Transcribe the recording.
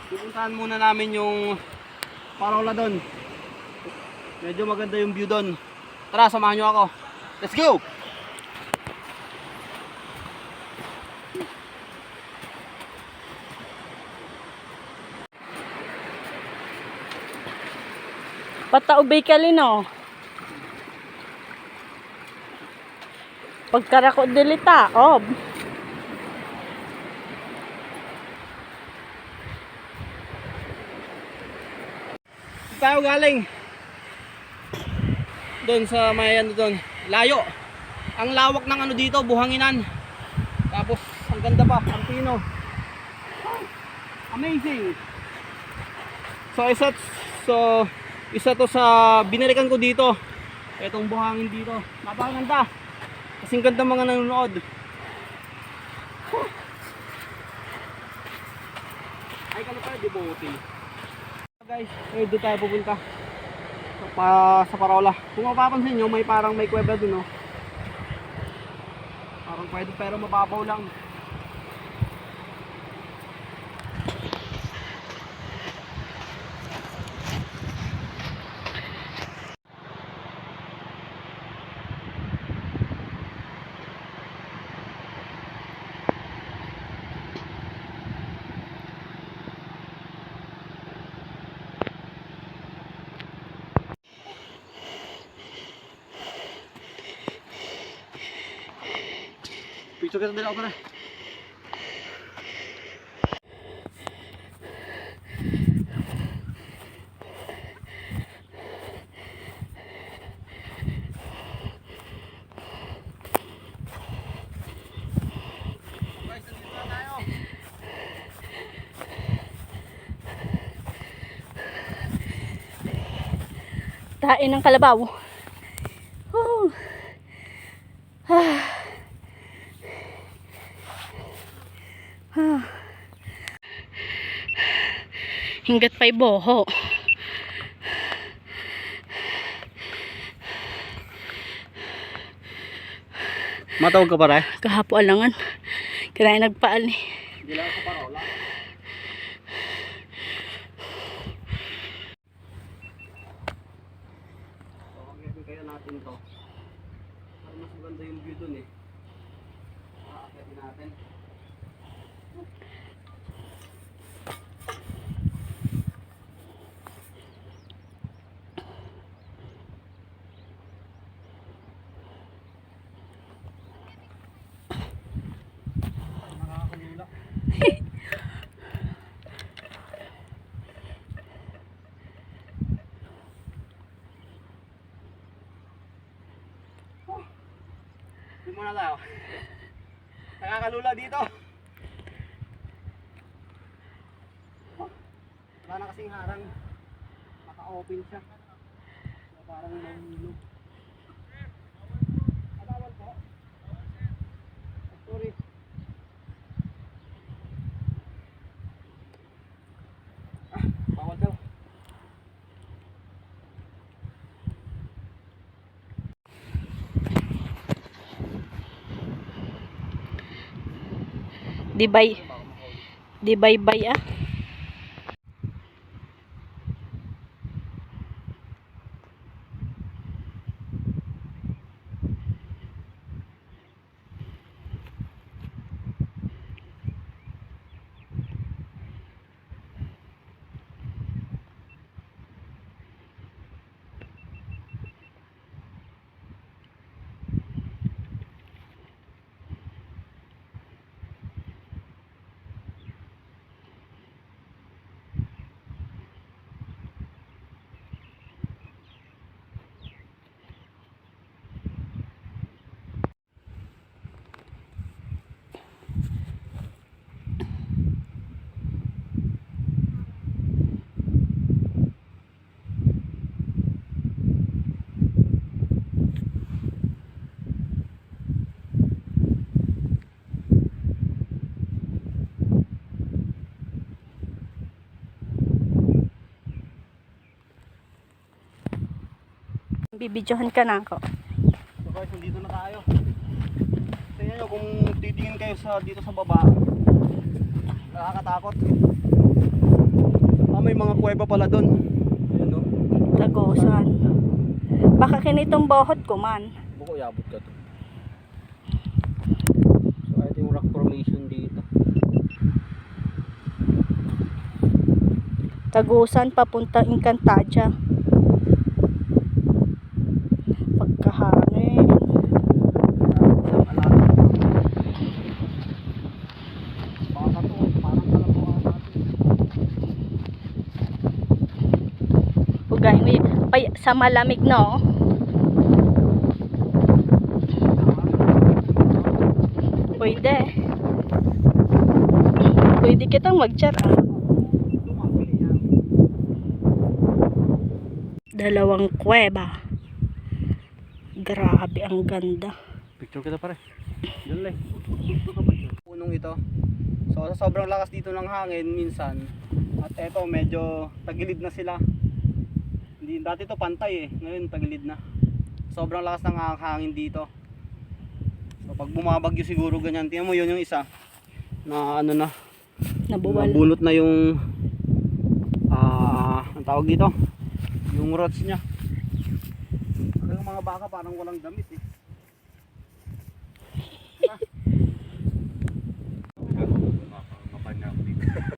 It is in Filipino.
Pupuntahan muna namin yung Parola doon. Medyo maganda yung view doon. Tara, samahan nyo ako. Let's go! Pataubay ka rin, oh. Pagkarako dilita, oh. Tayo galing doon sa may ano doon, layo. Ang lawak ng ano dito, buhanginan. Tapos ang ganda pa, ang pino. Amazing. Isa to sa binalikan ko dito. Etong buhangin dito. Napakaganda. Kasing ganda mga nanonood. Ay kano pala devote. Guys, doon tayo pupunta. Sa Parola. Kung mapapansin nyo, may kuweba dun, no? Parang pwede pero mababaw lang. Picture kita dala ako na. Guys, nandito na tayo. Tain ng kalabaw. Woo. Hinggat pa'y boho. Matawag ka pa rin? Kahapo alangan. Kaya nagpaal eh. Hindi lang sa Parola. Pagkakin kaya natin to. Para mas maganda yung view dun eh. Pagkakin natin. Nakakalula. Hindi muna tayo. Nakakalula dito. Wala na kasing harang. Naka-open siya. Parang mahulog. Bawal po. Sorry. Bawal daw. Di bay ah. Bibidyohan ka na ako. So guys, nandito na tayo. Tingnan nyo kung titingin kayo dito sa baba. Nakakatakot. mga kuweba pala doon. Ayun no. Tagusan. Baka kinitong bohot ko man. Buko yabot ka to. So ito yung rock formation dito. Tagusan papuntang Encantadia. Pagkahangin. Baka to, parang kalabuhan natin. Ugay mo sa malamig no. Pwede. Pwede kitang mag-chat ah. Dalawang kuweba. Grabe ang ganda. Picture kita pare. Diyan lang. Punong ito. So sa sobrang lakas dito ng hangin minsan. At eto medyo tagilid na sila. Hindi dati to pantay eh. Ngayon tagilid na. Sobrang lakas ng hangin dito. So pag bumabagyo siguro ganyan. Tingnan mo yun yung isa na ano na. Nabuwal. Nabunot na yung ang tawag dito. Yung rods niya. Yung mga baka parang walang damit eh.